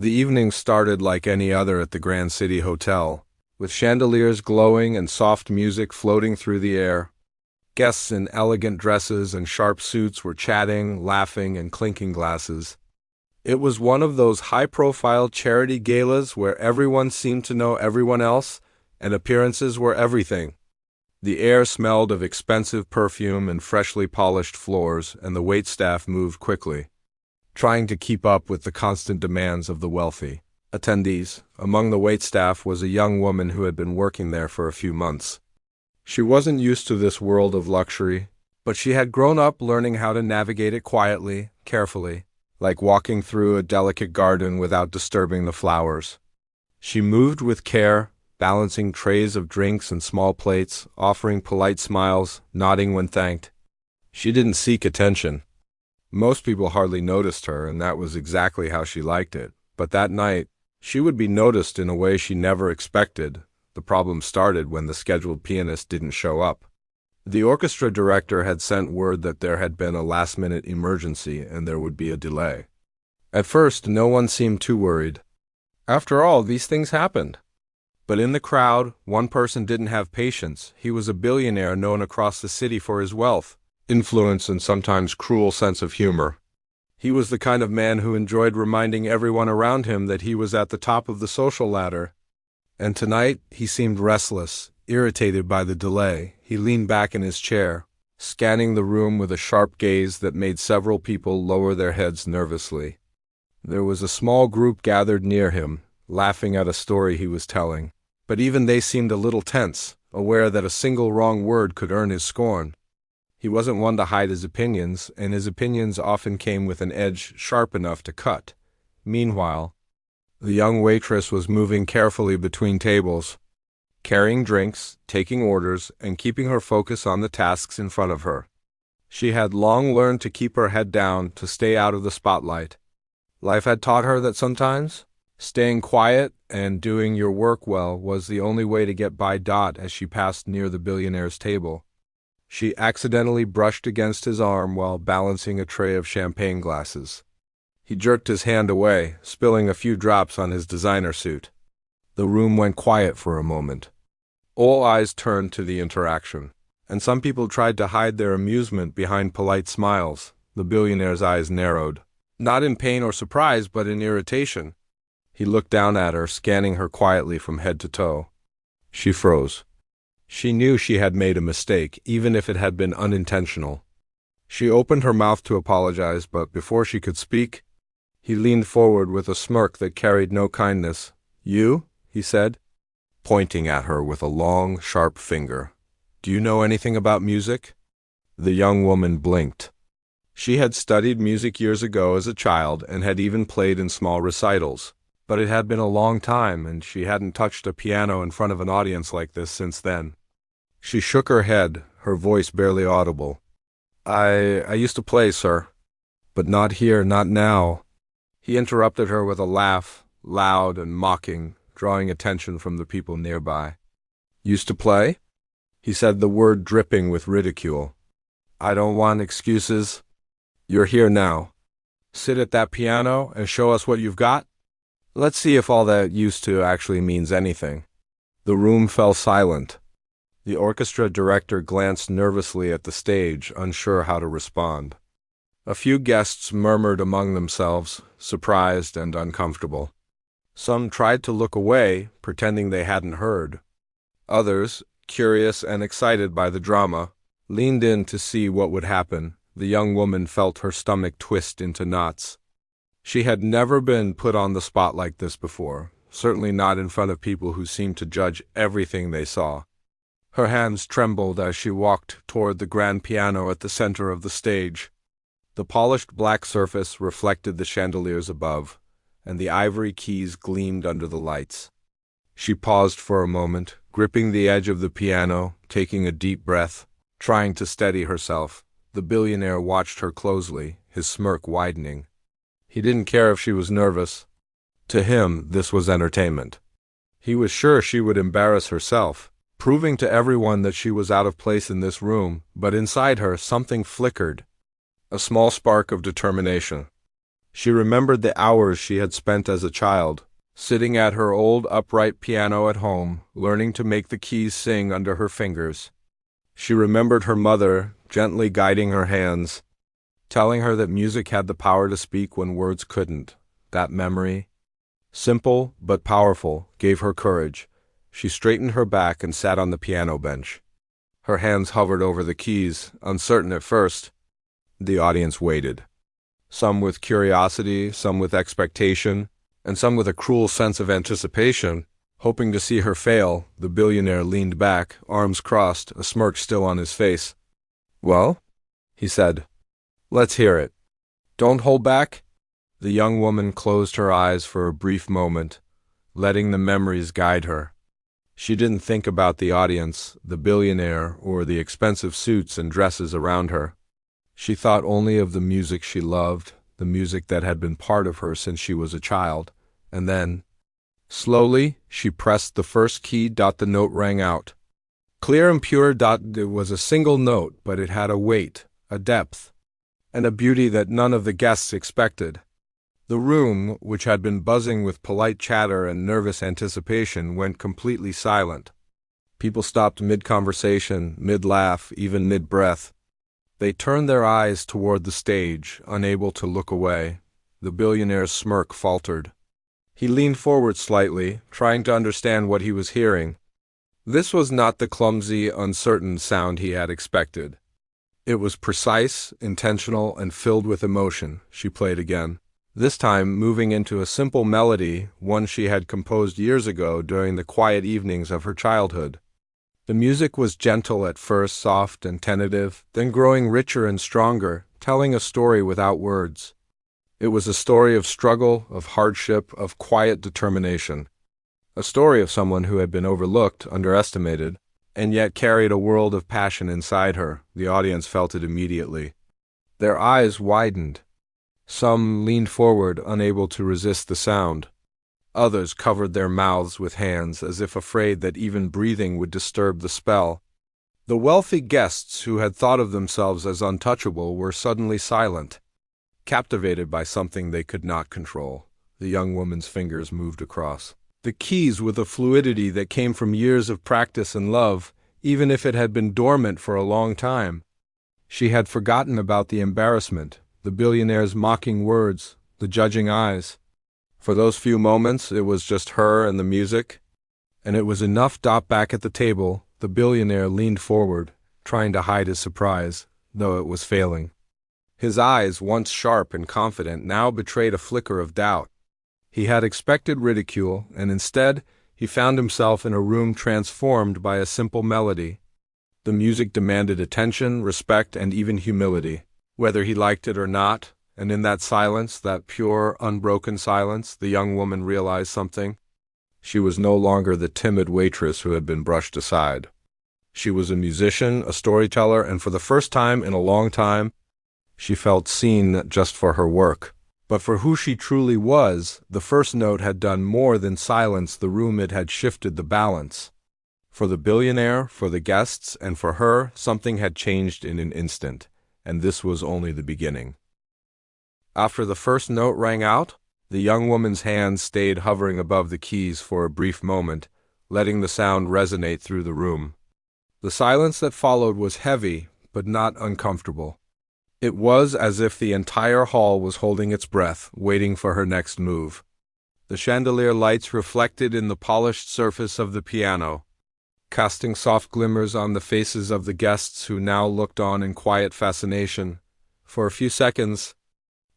The evening started like any other at the Grand City Hotel, with chandeliers glowing and soft music floating through the air. Guests in elegant dresses and sharp suits were chatting, laughing, and clinking glasses. It was one of those high-profile charity galas where everyone seemed to know everyone else, and appearances were everything. The air smelled of expensive perfume and freshly polished floors, and the waitstaff moved quickly, trying to keep up with the constant demands of the wealthy attendees. Among the waitstaff was a young woman who had been working there for a few months. She wasn't used to this world of luxury, but she had grown up learning how to navigate it quietly, carefully, like walking through a delicate garden without disturbing the flowers. She moved with care, balancing trays of drinks and small plates, offering polite smiles, nodding when thanked. She didn't seek attention. Most people hardly noticed her, and that was exactly how she liked it. But that night, she would be noticed in a way she never expected. The problem started when the scheduled pianist didn't show up. The orchestra director had sent word that there had been a last-minute emergency and there would be a delay. At first, no one seemed too worried. After all, these things happened. But in the crowd, one person didn't have patience. He was a billionaire known across the city for his wealth, influence, and sometimes cruel sense of humor. He was the kind of man who enjoyed reminding everyone around him that he was at the top of the social ladder. And tonight, he seemed restless, irritated by the delay. He leaned back in his chair, scanning the room with a sharp gaze that made several people lower their heads nervously. There was a small group gathered near him, laughing at a story he was telling. But even they seemed a little tense, aware that a single wrong word could earn his scorn. He wasn't one to hide his opinions, and his opinions often came with an edge sharp enough to cut. Meanwhile, the young waitress was moving carefully between tables, carrying drinks, taking orders, and keeping her focus on the tasks in front of her. She had long learned to keep her head down, to stay out of the spotlight. Life had taught her that sometimes staying quiet and doing your work well was the only way to get by. As she passed near the billionaire's table, she accidentally brushed against his arm while balancing a tray of champagne glasses. He jerked his hand away, spilling a few drops on his designer suit. The room went quiet for a moment. All eyes turned to the interaction, and some people tried to hide their amusement behind polite smiles. The billionaire's eyes narrowed, not in pain or surprise, but in irritation. He looked down at her, scanning her quietly from head to toe. She froze. She knew she had made a mistake, even if it had been unintentional. She opened her mouth to apologize, but before she could speak, he leaned forward with a smirk that carried no kindness. "You?" he said, pointing at her with a long, sharp finger. "Do you know anything about music?" The young woman blinked. She had studied music years ago as a child and had even played in small recitals. But it had been a long time, and she hadn't touched a piano in front of an audience like this since then. She shook her head, her voice barely audible. I used to play, sir. But not here, not now." He interrupted her with a laugh, loud and mocking, drawing attention from the people nearby. "Used to play?" He said, the word dripping with ridicule. "I don't want excuses. You're here now. Sit at that piano and show us what you've got. Let's see if all that used to actually means anything." The room fell silent. The orchestra director glanced nervously at the stage, unsure how to respond. A few guests murmured among themselves, surprised and uncomfortable. Some tried to look away, pretending they hadn't heard. Others, curious and excited by the drama, leaned in to see what would happen. The young woman felt her stomach twist into knots. She had never been put on the spot like this before, certainly not in front of people who seemed to judge everything they saw. Her hands trembled as she walked toward the grand piano at the center of the stage. The polished black surface reflected the chandeliers above, and the ivory keys gleamed under the lights. She paused for a moment, gripping the edge of the piano, taking a deep breath, trying to steady herself. The billionaire watched her closely, his smirk widening. He didn't care if she was nervous. To him, this was entertainment. He was sure she would embarrass herself, proving to everyone that she was out of place in this room, but inside her something flickered, a small spark of determination. She remembered the hours she had spent as a child, sitting at her old upright piano at home, learning to make the keys sing under her fingers. She remembered her mother gently guiding her hands, telling her that music had the power to speak when words couldn't. That memory, simple but powerful, gave her courage. She straightened her back and sat on the piano bench. Her hands hovered over the keys, uncertain at first. The audience waited. Some with curiosity, some with expectation, and some with a cruel sense of anticipation. Hoping to see her fail, the billionaire leaned back, arms crossed, a smirk still on his face. "Well?" he said. "Let's hear it. Don't hold back." The young woman closed her eyes for a brief moment, letting the memories guide her. She didn't think about the audience, the billionaire, or the expensive suits and dresses around her. She thought only of the music she loved, the music that had been part of her since she was a child. And then, slowly, she pressed the first key. The note rang out. Clear and pure. It was a single note, but it had a weight, a depth, and a beauty that none of the guests expected. The room, which had been buzzing with polite chatter and nervous anticipation, went completely silent. People stopped mid-conversation, mid-laugh, even mid-breath. They turned their eyes toward the stage, unable to look away. The billionaire's smirk faltered. He leaned forward slightly, trying to understand what he was hearing. This was not the clumsy, uncertain sound he had expected. It was precise, intentional, and filled with emotion. She played again, this time moving into a simple melody, one she had composed years ago during the quiet evenings of her childhood. The music was gentle at first, soft and tentative, then growing richer and stronger, telling a story without words. It was a story of struggle, of hardship, of quiet determination. A story of someone who had been overlooked, underestimated, and yet carried a world of passion inside her. The audience felt it immediately. Their eyes widened. Some leaned forward, unable to resist the sound. Others covered their mouths with hands, as if afraid that even breathing would disturb the spell. The wealthy guests who had thought of themselves as untouchable were suddenly silent, captivated by something they could not control. The young woman's fingers moved across the keys with a fluidity that came from years of practice and love, even if it had been dormant for a long time. She had forgotten about the embarrassment, the billionaire's mocking words, the judging eyes. For those few moments, it was just her and the music, and it was enough. Back at the table, the billionaire leaned forward, trying to hide his surprise, though it was failing. His eyes, once sharp and confident, now betrayed a flicker of doubt. He had expected ridicule, and instead, he found himself in a room transformed by a simple melody. The music demanded attention, respect, and even humility, whether he liked it or not. And in that silence, that pure, unbroken silence, the young woman realized something. She was no longer the timid waitress who had been brushed aside. She was a musician, a storyteller, and for the first time in a long time, she felt seen not just for her work, but for who she truly was. The first note had done more than silence the room. It had shifted the balance. For the billionaire, for the guests, and for her, something had changed in an instant, and this was only the beginning. After the first note rang out, the young woman's hands stayed hovering above the keys for a brief moment, letting the sound resonate through the room. The silence that followed was heavy, but not uncomfortable. It was as if the entire hall was holding its breath, waiting for her next move. The chandelier lights reflected in the polished surface of the piano, casting soft glimmers on the faces of the guests who now looked on in quiet fascination. For a few seconds,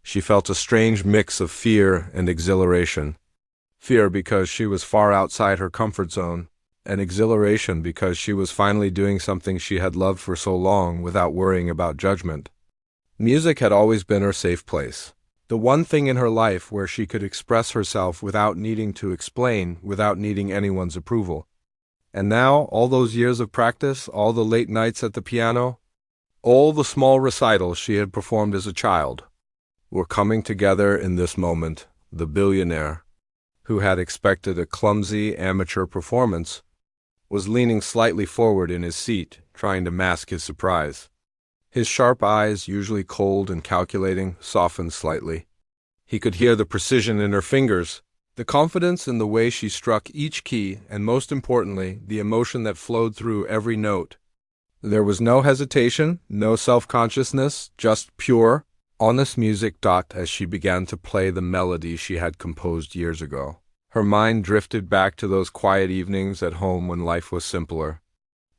she felt a strange mix of fear and exhilaration. Fear because she was far outside her comfort zone, and exhilaration because she was finally doing something she had loved for so long without worrying about judgment. Music had always been her safe place, the one thing in her life where she could express herself without needing to explain, without needing anyone's approval. And now, all those years of practice, all the late nights at the piano, all the small recitals she had performed as a child, were coming together in this moment. The billionaire, who had expected a clumsy amateur performance, was leaning slightly forward in his seat, trying to mask his surprise. His sharp eyes, usually cold and calculating, softened slightly. He could hear the precision in her fingers, the confidence in the way she struck each key, and most importantly, the emotion that flowed through every note. There was no hesitation, no self-consciousness, just pure, honest music. As she began to play the melody she had composed years ago, her mind drifted back to those quiet evenings at home when life was simpler.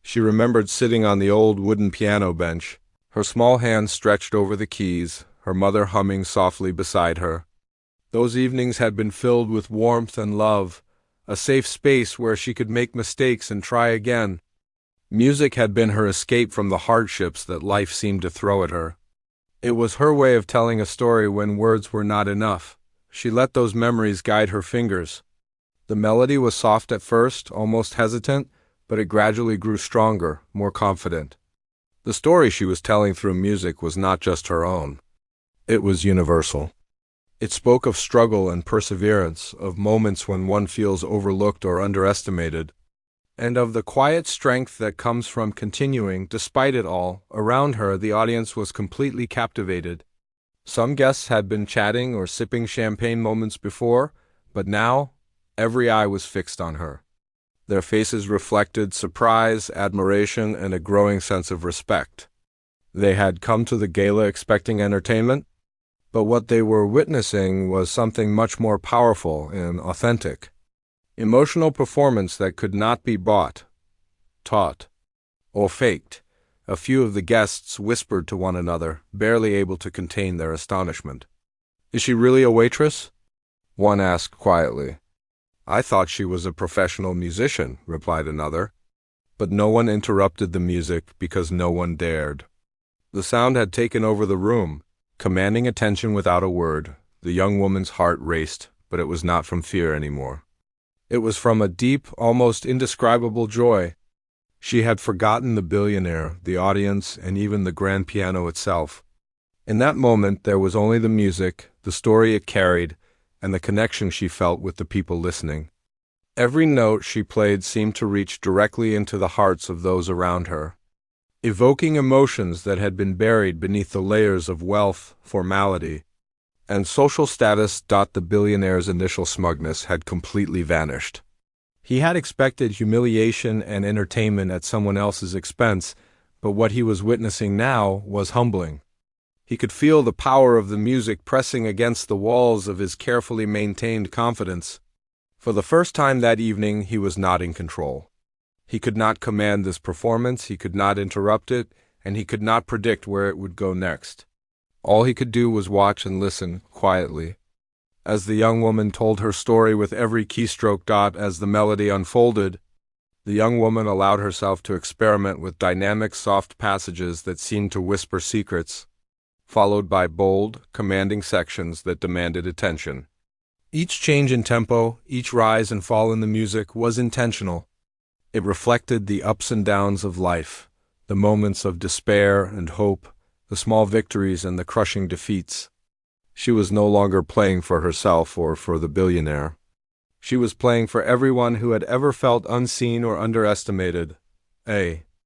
She remembered sitting on the old wooden piano bench, her small hands stretched over the keys, her mother humming softly beside her. Those evenings had been filled with warmth and love, a safe space where she could make mistakes and try again. Music had been her escape from the hardships that life seemed to throw at her. It was her way of telling a story when words were not enough. She let those memories guide her fingers. The melody was soft at first, almost hesitant, but it gradually grew stronger, more confident. The story she was telling through music was not just her own. It was universal. It spoke of struggle and perseverance, of moments when one feels overlooked or underestimated, and of the quiet strength that comes from continuing despite it all. Around her, the audience was completely captivated. Some guests had been chatting or sipping champagne moments before, but now, every eye was fixed on her. Their faces reflected surprise, admiration, and a growing sense of respect. They had come to the gala expecting entertainment, but what they were witnessing was something much more powerful and authentic. Emotional performance that could not be bought, taught, or faked. A few of the guests whispered to one another, barely able to contain their astonishment. "Is she really a waitress?" one asked quietly. "I thought she was a professional musician," replied another. But no one interrupted the music because no one dared. The sound had taken over the room, commanding attention without a word. The young woman's heart raced, but it was not from fear anymore. It was from a deep, almost indescribable joy. She had forgotten the billionaire, the audience, and even the grand piano itself. In that moment, there was only the music, the story it carried, and the connection she felt with the people listening. Every note she played seemed to reach directly into the hearts of those around her, evoking emotions that had been buried beneath the layers of wealth, formality, and social status. The billionaire's initial smugness had completely vanished. He had expected humiliation and entertainment at someone else's expense, but what he was witnessing now was humbling. He could feel the power of the music pressing against the walls of his carefully maintained confidence. For the first time that evening, he was not in control. He could not command this performance, he could not interrupt it, and he could not predict where it would go next. All he could do was watch and listen quietly. As the young woman told her story with every keystroke. As the melody unfolded, the young woman allowed herself to experiment with dynamic, soft passages that seemed to whisper secrets, followed by bold, commanding sections that demanded attention. Each change in tempo, each rise and fall in the music was intentional. It reflected the ups and downs of life, the moments of despair and hope, the small victories and the crushing defeats. She was no longer playing for herself or for the billionaire. She was playing for everyone who had ever felt unseen or underestimated.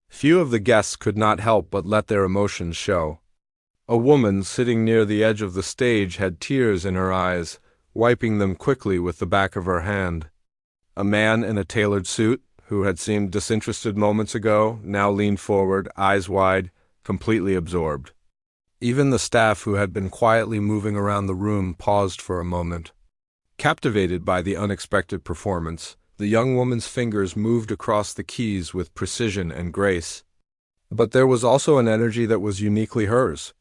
Few of the guests could not help but let their emotions show. A woman sitting near the edge of the stage had tears in her eyes, wiping them quickly with the back of her hand. A man in a tailored suit, who had seemed disinterested moments ago, now leaned forward, eyes wide, completely absorbed. Even the staff, who had been quietly moving around the room, paused for a moment. Captivated by the unexpected performance, the young woman's fingers moved across the keys with precision and grace. But there was also an energy that was uniquely hers.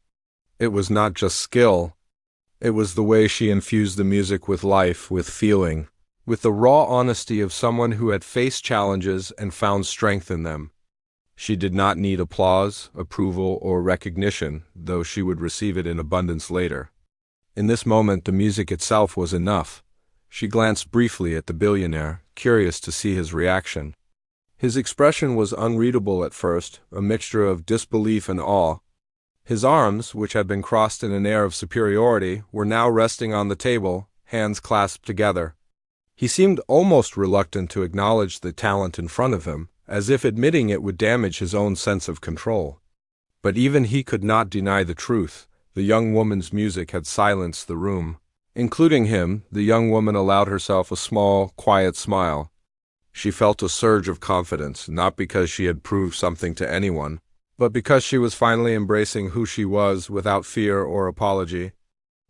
It was not just skill. It was the way she infused the music with life, with feeling, with the raw honesty of someone who had faced challenges and found strength in them. She did not need applause, approval, or recognition, though she would receive it in abundance later. In this moment, the music itself was enough. She glanced briefly at the billionaire, curious to see his reaction. His expression was unreadable at first, a mixture of disbelief and awe. His arms, which had been crossed in an air of superiority, were now resting on the table, hands clasped together. He seemed almost reluctant to acknowledge the talent in front of him, as if admitting it would damage his own sense of control. But even he could not deny the truth. The young woman's music had silenced the room. Including him, the young woman allowed herself a small, quiet smile. She felt a surge of confidence, not because she had proved something to anyone, but because she was finally embracing who she was without fear or apology.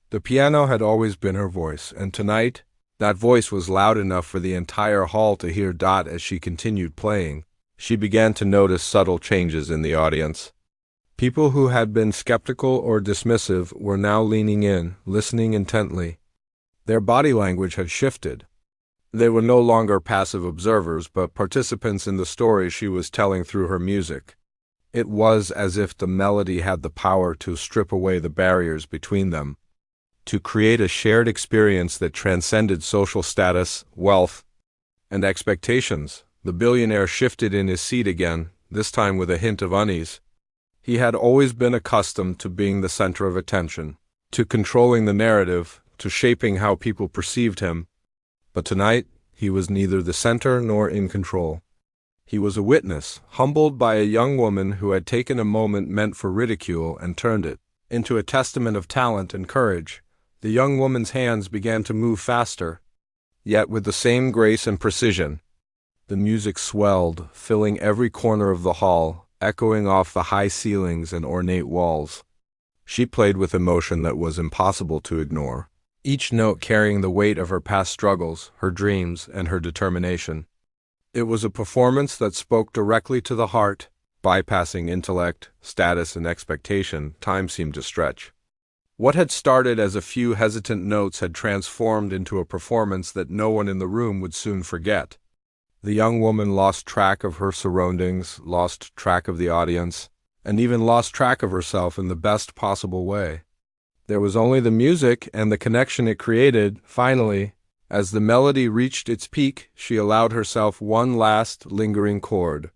The piano had always been her voice, and tonight, that voice was loud enough for the entire hall to hear. As she continued playing, she began to notice subtle changes in the audience. People who had been skeptical or dismissive were now leaning in, listening intently. Their body language had shifted. They were no longer passive observers, but participants in the story she was telling through her music. It was as if the melody had the power to strip away the barriers between them, to create a shared experience that transcended social status, wealth, and expectations. The billionaire shifted in his seat again, this time with a hint of unease. He had always been accustomed to being the center of attention, to controlling the narrative, to shaping how people perceived him. But tonight, he was neither the center nor in control. He was a witness, humbled by a young woman who had taken a moment meant for ridicule and turned it into a testament of talent and courage. The young woman's hands began to move faster, yet with the same grace and precision. The music swelled, filling every corner of the hall, echoing off the high ceilings and ornate walls. She played with emotion that was impossible to ignore, each note carrying the weight of her past struggles, her dreams, and her determination. It was a performance that spoke directly to the heart, bypassing intellect, status, and expectation. Time seemed to stretch. What had started as a few hesitant notes had transformed into a performance that no one in the room would soon forget. The young woman lost track of her surroundings, lost track of the audience, and even lost track of herself in the best possible way. There was only the music and the connection it created. Finally, as the melody reached its peak, she allowed herself one last, lingering chord.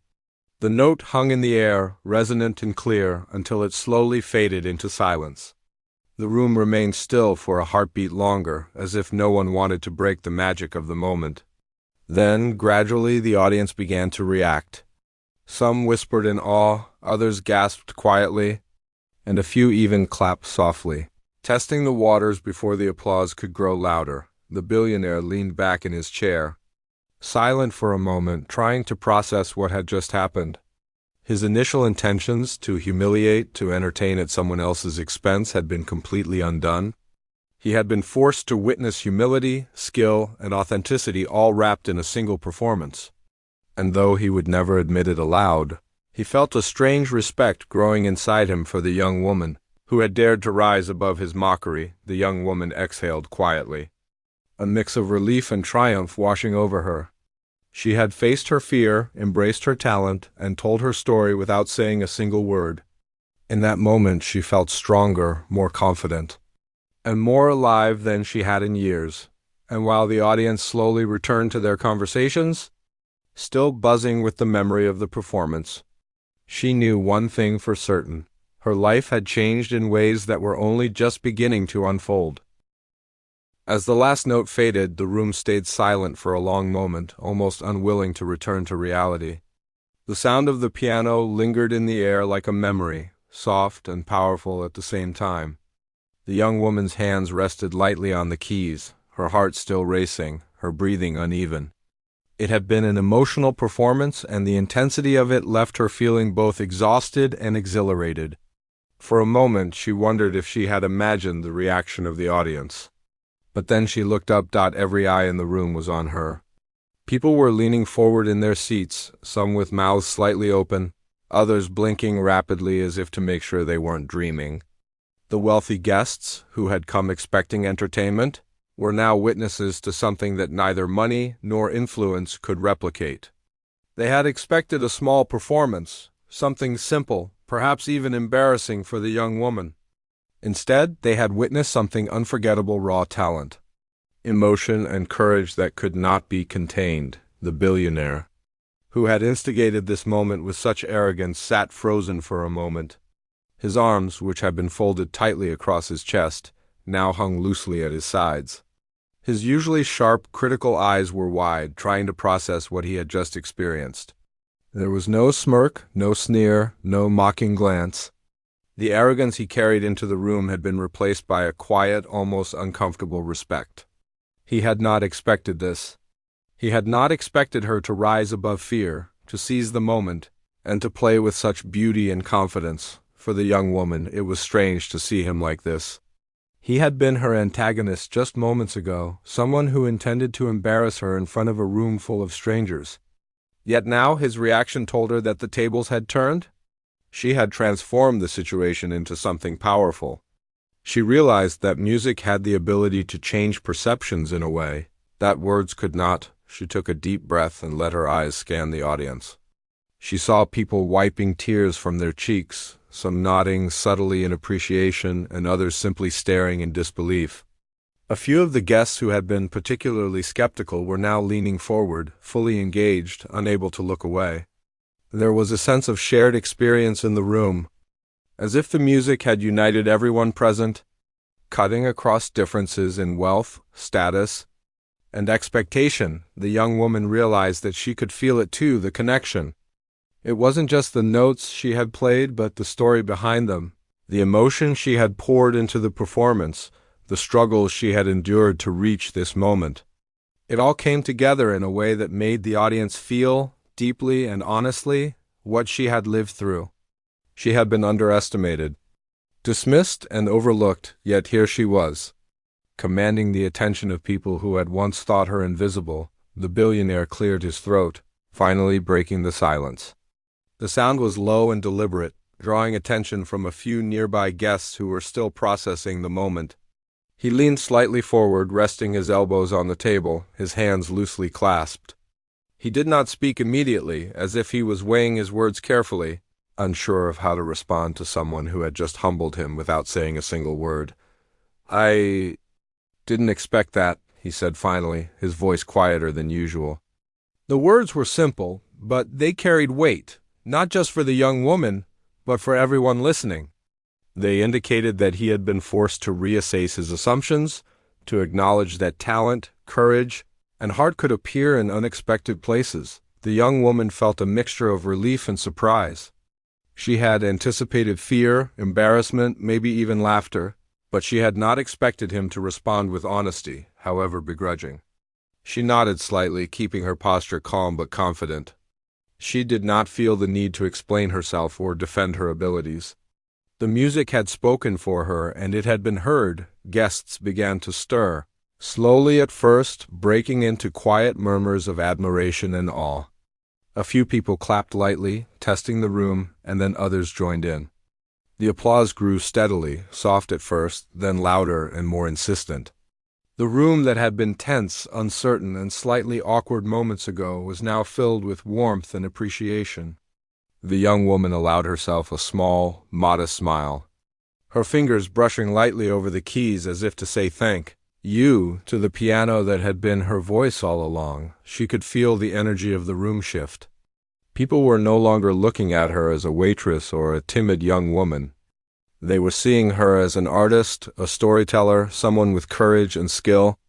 The note hung in the air, resonant and clear, until it slowly faded into silence. The room remained still for a heartbeat longer, as if no one wanted to break the magic of the moment. Then, gradually, the audience began to react. Some whispered in awe, others gasped quietly, and a few even clapped softly. Testing the waters before the applause could grow louder, the billionaire leaned back in his chair, silent for a moment, trying to process what had just happened. His initial intentions, to humiliate, to entertain at someone else's expense, had been completely undone. He had been forced to witness humility, skill, and authenticity all wrapped in a single performance. And though he would never admit it aloud, he felt a strange respect growing inside him for the young woman who had dared to rise above his mockery. The young woman exhaled quietly, a mix of relief and triumph washing over her. She had faced her fear, embraced her talent, and told her story without saying a single word. In that moment she felt stronger, more confident, and more alive than she had in years. And while the audience slowly returned to their conversations, still buzzing with the memory of the performance, she knew one thing for certain: her life had changed in ways that were only just beginning to unfold. As the last note faded, the room stayed silent for a long moment, almost unwilling to return to reality. The sound of the piano lingered in the air like a memory, soft and powerful at the same time. The young woman's hands rested lightly on the keys, her heart still racing, her breathing uneven. It had been an emotional performance, and the intensity of it left her feeling both exhausted and exhilarated. For a moment she wondered if she had imagined the reaction of the audience. But then she looked up. Every eye in the room was on her. People were leaning forward in their seats, some with mouths slightly open, others blinking rapidly as if to make sure they weren't dreaming. The wealthy guests, who had come expecting entertainment, were now witnesses to something that neither money nor influence could replicate. They had expected a small performance, something simple, perhaps even embarrassing for the young woman. Instead, they had witnessed something unforgettable: raw talent, emotion, and courage that could not be contained. The billionaire, who had instigated this moment with such arrogance, sat frozen for a moment. His arms, which had been folded tightly across his chest, now hung loosely at his sides. His usually sharp, critical eyes were wide, trying to process what he had just experienced. There was no smirk, no sneer, no mocking glance. The arrogance he carried into the room had been replaced by a quiet, almost uncomfortable respect. He had not expected this. He had not expected her to rise above fear, to seize the moment, and to play with such beauty and confidence. For the young woman, it was strange to see him like this. He had been her antagonist just moments ago, someone who intended to embarrass her in front of a room full of strangers. Yet now his reaction told her that the tables had turned. She had transformed the situation into something powerful. She realized that music had the ability to change perceptions in a way that words could not. She took a deep breath and let her eyes scan the audience. She saw people wiping tears from their cheeks, some nodding subtly in appreciation and others simply staring in disbelief. A few of the guests who had been particularly skeptical were now leaning forward, fully engaged, unable to look away. There was a sense of shared experience in the room, as if the music had united everyone present, cutting across differences in wealth, status, and expectation. The young woman realized that she could feel it too, the connection. It wasn't just the notes she had played, but the story behind them, the emotion she had poured into the performance, the struggles she had endured to reach this moment. It all came together in a way that made the audience feel, deeply and honestly, what she had lived through. She had been underestimated, dismissed and overlooked, yet here she was, commanding the attention of people who had once thought her invisible. The billionaire cleared his throat, finally breaking the silence. The sound was low and deliberate, drawing attention from a few nearby guests who were still processing the moment. He leaned slightly forward, resting his elbows on the table, his hands loosely clasped. He did not speak immediately, as if he was weighing his words carefully, unsure of how to respond to someone who had just humbled him without saying a single word. "I didn't expect that," he said finally, his voice quieter than usual. The words were simple, but they carried weight, not just for the young woman, but for everyone listening. They indicated that he had been forced to reassess his assumptions, to acknowledge that talent, courage, and heart could appear in unexpected places. The young woman felt a mixture of relief and surprise. She had anticipated fear, embarrassment, maybe even laughter, but she had not expected him to respond with honesty, however begrudging. She nodded slightly, keeping her posture calm but confident. She did not feel the need to explain herself or defend her abilities. The music had spoken for her, and it had been heard. Guests began to stir, slowly at first, breaking into quiet murmurs of admiration and awe. A few people clapped lightly, testing the room, and then others joined in. The applause grew steadily, soft at first, then louder and more insistent. The room that had been tense, uncertain, and slightly awkward moments ago was now filled with warmth and appreciation. The young woman allowed herself a small, modest smile, her fingers brushing lightly over the keys as if to say thank you to the piano that had been her voice all along. She could feel the energy of the room shift. People were no longer looking at her as a waitress or a timid young woman. They were seeing her as an artist, a storyteller, someone with courage and skill.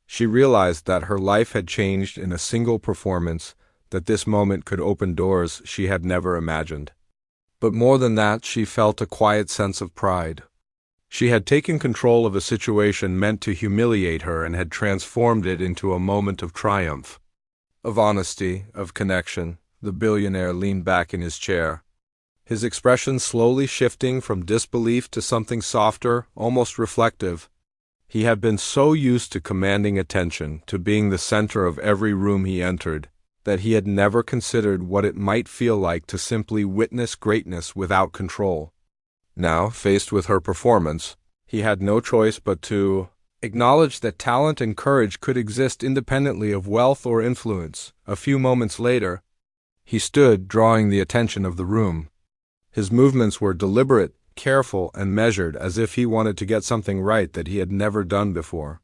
She realized that her life had changed in a single performance, that this moment could open doors she had never imagined. But more than that, she felt a quiet sense of pride. She had taken control of a situation meant to humiliate her and had transformed it into a moment of triumph, of honesty, of connection. The billionaire leaned back in his chair, his expression slowly shifting from disbelief to something softer, almost reflective. He had been so used to commanding attention, to being the center of every room he entered, that he had never considered what it might feel like to simply witness greatness without control. Now, faced with her performance, he had no choice but to acknowledge that talent and courage could exist independently of wealth or influence. A few moments later, he stood, drawing the attention of the room. His movements were deliberate, careful, and measured, as if he wanted to get something right that he had never done before.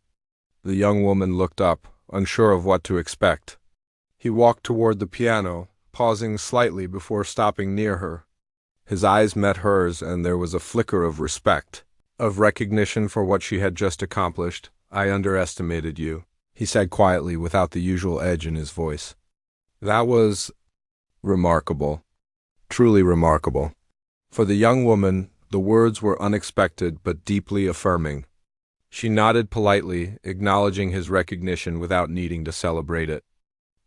The young woman looked up, unsure of what to expect. He walked toward the piano, pausing slightly before stopping near her. His eyes met hers, and there was a flicker of respect, of recognition for what she had just accomplished. "I underestimated you," he said quietly, without the usual edge in his voice. That was remarkable, truly remarkable. For the young woman, The words were unexpected but deeply affirming. She nodded politely, acknowledging his recognition without needing to celebrate it.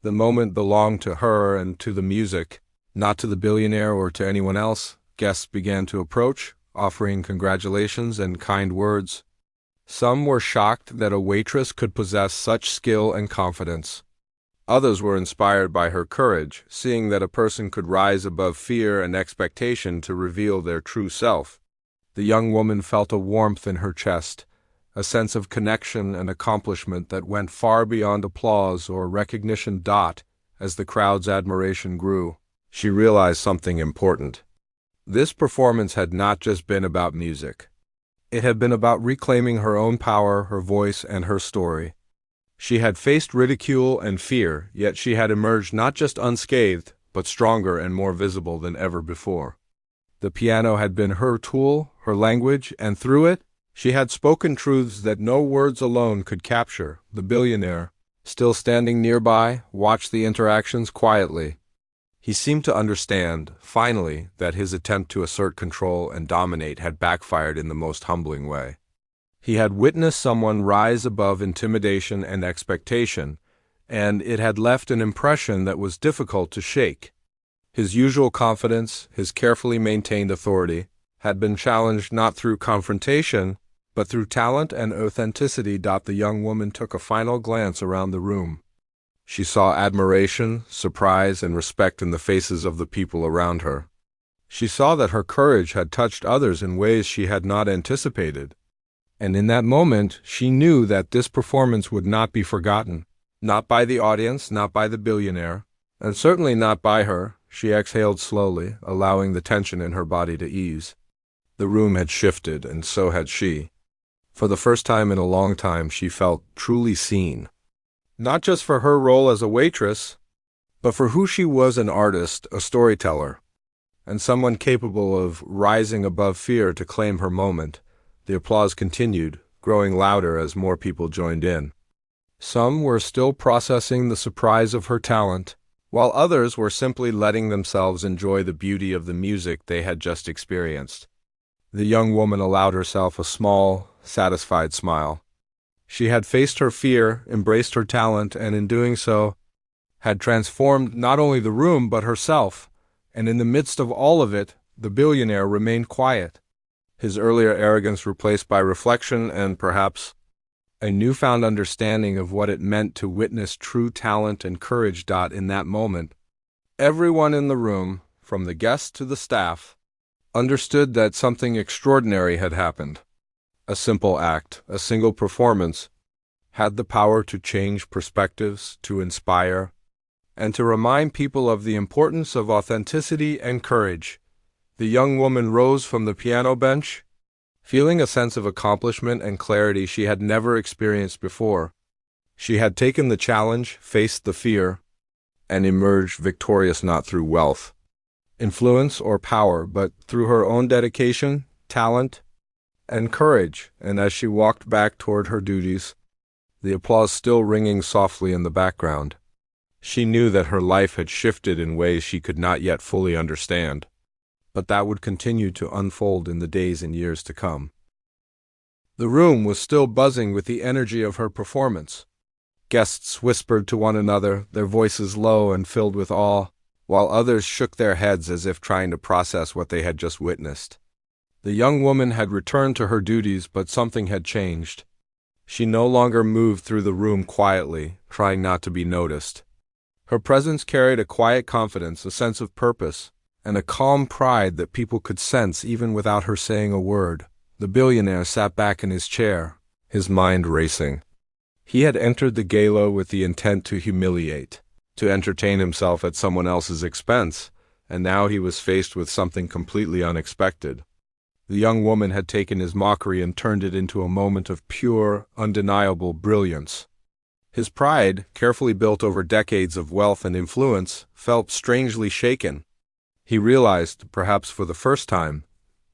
The moment belonged to her and to the music, not to the billionaire or to anyone else. Guests began to approach, offering congratulations and kind words. Some were shocked that a waitress could possess such skill and confidence. Others were inspired by her courage, seeing that a person could rise above fear and expectation to reveal their true self. The young woman felt a warmth in her chest, a sense of connection and accomplishment that went far beyond applause or recognition. As the crowd's admiration grew, she realized something important. This performance had not just been about music. It had been about reclaiming her own power, her voice, and her story. She had faced ridicule and fear, yet she had emerged not just unscathed, but stronger and more visible than ever before. The piano had been her tool, her language, and through it, she had spoken truths that no words alone could capture. The billionaire, still standing nearby, watched the interactions quietly. He seemed to understand, finally, that his attempt to assert control and dominate had backfired in the most humbling way. He had witnessed someone rise above intimidation and expectation, and it had left an impression that was difficult to shake. His usual confidence, his carefully maintained authority, had been challenged not through confrontation, but through talent and authenticity. The young woman took a final glance around the room. She saw admiration, surprise, and respect in the faces of the people around her. She saw that her courage had touched others in ways she had not anticipated. And in that moment, she knew that this performance would not be forgotten. Not by the audience, not by the billionaire, and certainly not by her. She exhaled slowly, allowing the tension in her body to ease. The room had shifted, and so had she. For the first time in a long time, she felt truly seen. Not just for her role as a waitress, but for who she was: an artist, a storyteller, and someone capable of rising above fear to claim her moment. The applause continued, growing louder as more people joined in. Some were still processing the surprise of her talent, while others were simply letting themselves enjoy the beauty of the music they had just experienced. The young woman allowed herself a small, satisfied smile. She had faced her fear, embraced her talent, and in doing so, had transformed not only the room but herself. And in the midst of all of it, the billionaire remained quiet, his earlier arrogance replaced by reflection and, perhaps, a newfound understanding of what it meant to witness true talent and courage. In that moment, everyone in the room, from the guests to the staff, understood that something extraordinary had happened. A simple act, a single performance, had the power to change perspectives, to inspire, and to remind people of the importance of authenticity and courage. The young woman rose from the piano bench, feeling a sense of accomplishment and clarity she had never experienced before. She had taken the challenge, faced the fear, and emerged victorious not through wealth, influence, or power, but through her own dedication, talent, and courage. And as she walked back toward her duties, the applause still ringing softly in the background, she knew that her life had shifted in ways she could not yet fully understand, but that would continue to unfold in the days and years to come. The room was still buzzing with the energy of her performance. Guests whispered to one another, their voices low and filled with awe, while others shook their heads as if trying to process what they had just witnessed. The young woman had returned to her duties, but something had changed. She no longer moved through the room quietly, trying not to be noticed. Her presence carried a quiet confidence, a sense of purpose, and a calm pride that people could sense even without her saying a word. The billionaire sat back in his chair, his mind racing. He had entered the gala with the intent to humiliate, to entertain himself at someone else's expense, and now he was faced with something completely unexpected. The young woman had taken his mockery and turned it into a moment of pure, undeniable brilliance. His pride, carefully built over decades of wealth and influence, felt strangely shaken. He realized, perhaps for the first time,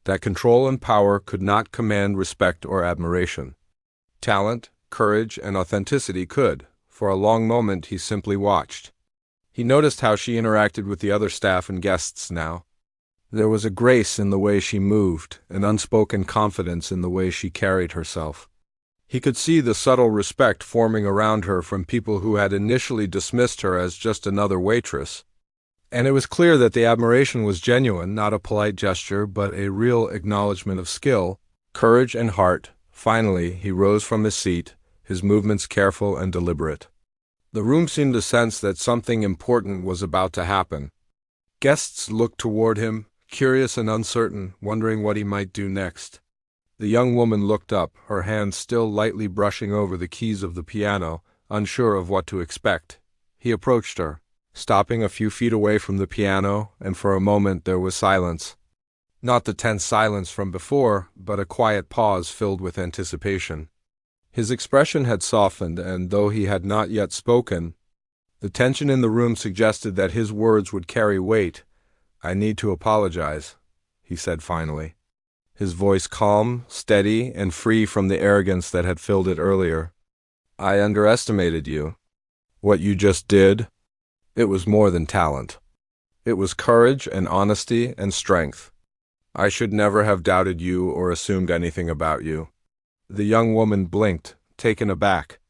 that control and power could not command respect or admiration. Talent, courage, and authenticity could. For a long moment he simply watched. He noticed how she interacted with the other staff and guests now. There was a grace in the way she moved, an unspoken confidence in the way she carried herself. He could see the subtle respect forming around her from people who had initially dismissed her as just another waitress. And it was clear that the admiration was genuine, not a polite gesture, but a real acknowledgement of skill, courage, and heart. Finally, he rose from his seat, his movements careful and deliberate. The room seemed to sense that something important was about to happen. Guests looked toward him, curious and uncertain, wondering what he might do next. The young woman looked up, her hands still lightly brushing over the keys of the piano, unsure of what to expect. He approached her, stopping a few feet away from the piano, and for a moment there was silence. Not the tense silence from before, but a quiet pause filled with anticipation. His expression had softened, and though he had not yet spoken, the tension in the room suggested that his words would carry weight. "I need to apologize," he said finally, his voice calm, steady, and free from the arrogance that had filled it earlier. "I underestimated you. What you just did, it was more than talent. It was courage and honesty and strength. I should never have doubted you or assumed anything about you." The young woman blinked, taken aback.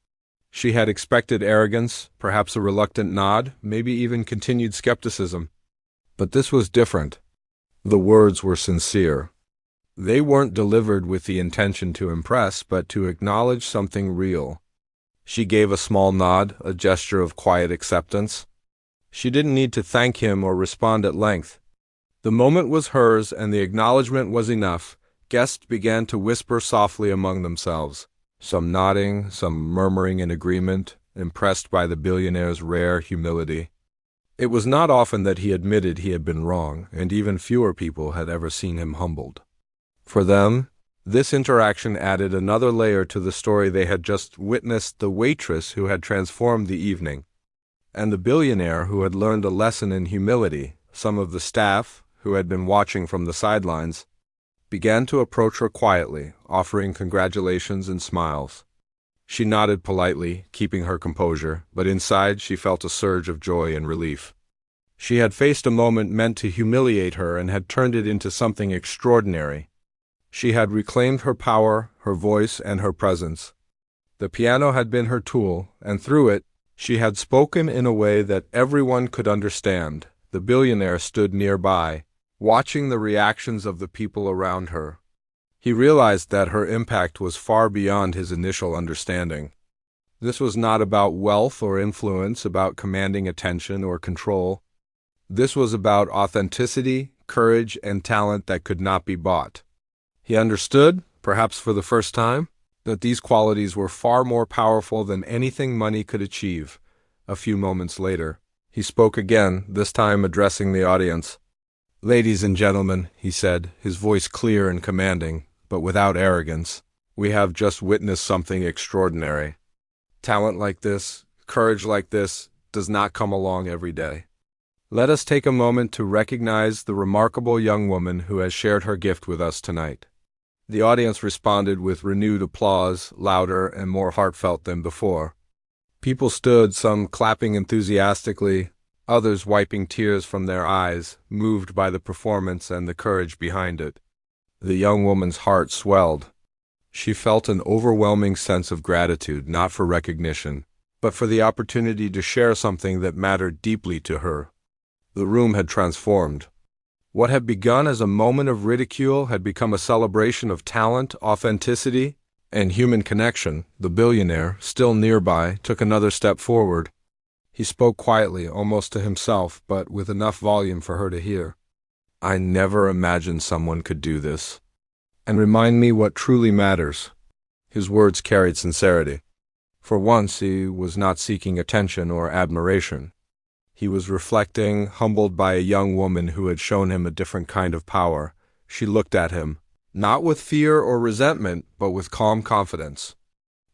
She had expected arrogance, perhaps a reluctant nod, maybe even continued skepticism. But this was different. The words were sincere. They weren't delivered with the intention to impress, but to acknowledge something real. She gave a small nod, a gesture of quiet acceptance. She didn't need to thank him or respond at length. The moment was hers, and the acknowledgement was enough. Guests began to whisper softly among themselves, some nodding, some murmuring in agreement, impressed by the billionaire's rare humility. It was not often that he admitted he had been wrong, and even fewer people had ever seen him humbled. For them, this interaction added another layer to the story they had just witnessed: the waitress who had transformed the evening, and the billionaire who had learned a lesson in humility. Some of the staff, who had been watching from the sidelines, began to approach her quietly, offering congratulations and smiles. She nodded politely, keeping her composure, but inside she felt a surge of joy and relief. She had faced a moment meant to humiliate her and had turned it into something extraordinary. She had reclaimed her power, her voice, and her presence. The piano had been her tool, and through it, she had spoken in a way that everyone could understand. The billionaire stood nearby, watching the reactions of the people around her. He realized that her impact was far beyond his initial understanding. This was not about wealth or influence, about commanding attention or control. This was about authenticity, courage, and talent that could not be bought. He understood, perhaps for the first time, that these qualities were far more powerful than anything money could achieve. A few moments later, he spoke again, this time addressing the audience. "Ladies and gentlemen," he said, his voice clear and commanding, but without arrogance, "we have just witnessed something extraordinary. Talent like this, courage like this, does not come along every day. Let us take a moment to recognize the remarkable young woman who has shared her gift with us tonight." The audience responded with renewed applause, louder and more heartfelt than before. People stood, some clapping enthusiastically, others wiping tears from their eyes, moved by the performance and the courage behind it. The young woman's heart swelled. She felt an overwhelming sense of gratitude, not for recognition, but for the opportunity to share something that mattered deeply to her. The room had transformed. What had begun as a moment of ridicule had become a celebration of talent, authenticity, and human connection. The billionaire, still nearby, took another step forward. He spoke quietly, almost to himself, but with enough volume for her to hear. "I never imagined someone could do this. And remind me what truly matters." His words carried sincerity. For once, he was not seeking attention or admiration. He was reflecting, humbled by a young woman who had shown him a different kind of power. She looked at him, not with fear or resentment, but with calm confidence.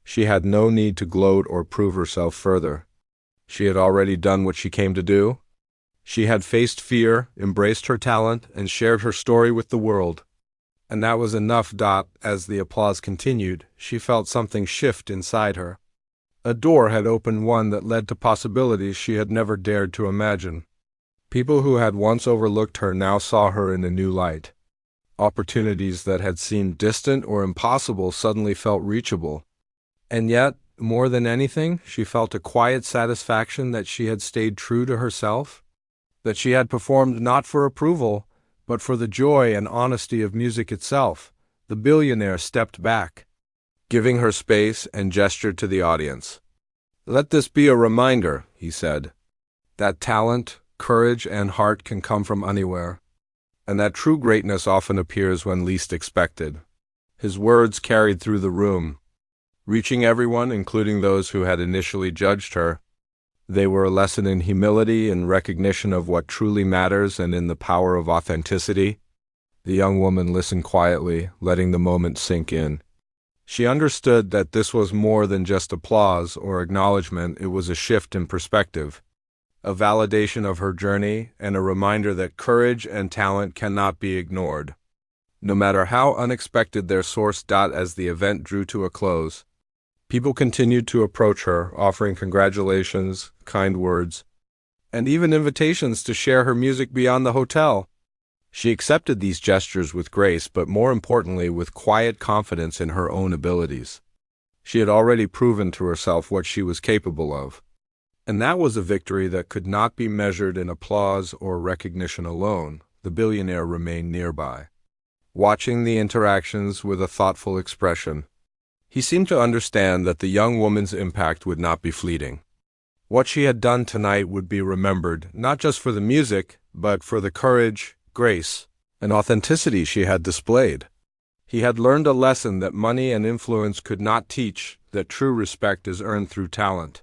She had no need to gloat or prove herself further. She had already done what she came to do. She had faced fear, embraced her talent, and shared her story with the world. And that was enough. As the applause continued, she felt something shift inside her. A door had opened, one that led to possibilities she had never dared to imagine. People who had once overlooked her now saw her in a new light. Opportunities that had seemed distant or impossible suddenly felt reachable. And yet, more than anything, she felt a quiet satisfaction that she had stayed true to herself, that she had performed not for approval, but for the joy and honesty of music itself. The billionaire stepped back, giving her space, and gestured to the audience. "Let this be a reminder," he said, "that talent, courage, and heart can come from anywhere, and that true greatness often appears when least expected." His words carried through the room, reaching everyone, including those who had initially judged her. They were a lesson in humility and recognition of what truly matters and in the power of authenticity. The young woman listened quietly, letting the moment sink in. She understood that this was more than just applause or acknowledgement. It was a shift in perspective, a validation of her journey, and a reminder that courage and talent cannot be ignored, no matter how unexpected their source. As the event drew to a close, people continued to approach her, offering congratulations, kind words, and even invitations to share her music beyond the hotel. She accepted these gestures with grace, but more importantly, with quiet confidence in her own abilities. She had already proven to herself what she was capable of, and that was a victory that could not be measured in applause or recognition alone. The billionaire remained nearby, watching the interactions with a thoughtful expression. He seemed to understand that the young woman's impact would not be fleeting. What she had done tonight would be remembered, not just for the music, but for the courage, grace, and authenticity she had displayed. He had learned a lesson that money and influence could not teach, that true respect is earned through talent,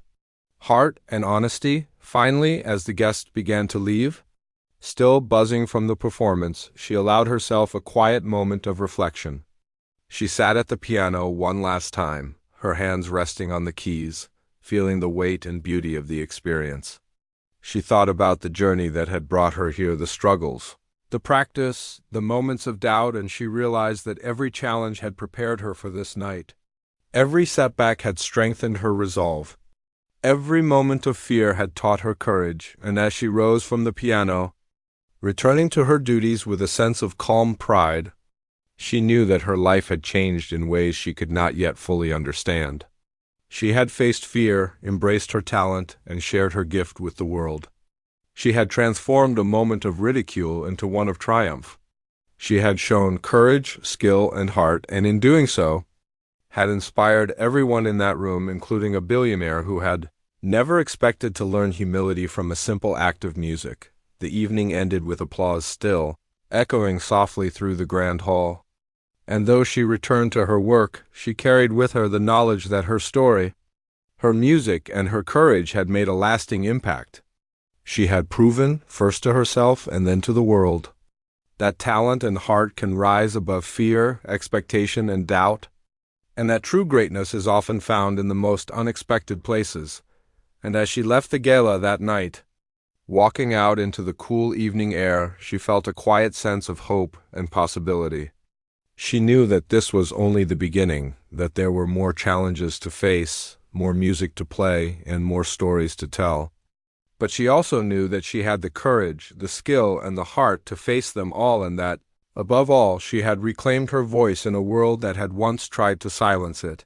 heart, and honesty. Finally, as the guests began to leave, still buzzing from the performance, she allowed herself a quiet moment of reflection. She sat at the piano one last time, her hands resting on the keys, feeling the weight and beauty of the experience. She thought about the journey that had brought her here, the struggles, the practice, the moments of doubt, and she realized that every challenge had prepared her for this night. Every setback had strengthened her resolve. Every moment of fear had taught her courage, and as she rose from the piano, returning to her duties with a sense of calm pride, she knew that her life had changed in ways she could not yet fully understand. She had faced fear, embraced her talent, and shared her gift with the world. She had transformed a moment of ridicule into one of triumph. She had shown courage, skill, and heart, and in doing so, had inspired everyone in that room, including a billionaire who had never expected to learn humility from a simple act of music. The evening ended with applause still echoing softly through the grand hall. And though she returned to her work, she carried with her the knowledge that her story, her music, and her courage had made a lasting impact. She had proven, first to herself and then to the world, that talent and heart can rise above fear, expectation, and doubt, and that true greatness is often found in the most unexpected places. And as she left the gala that night, walking out into the cool evening air, she felt a quiet sense of hope and possibility. She knew that this was only the beginning, that there were more challenges to face, more music to play, and more stories to tell. But she also knew that she had the courage, the skill, and the heart to face them all, and that, above all, she had reclaimed her voice in a world that had once tried to silence it.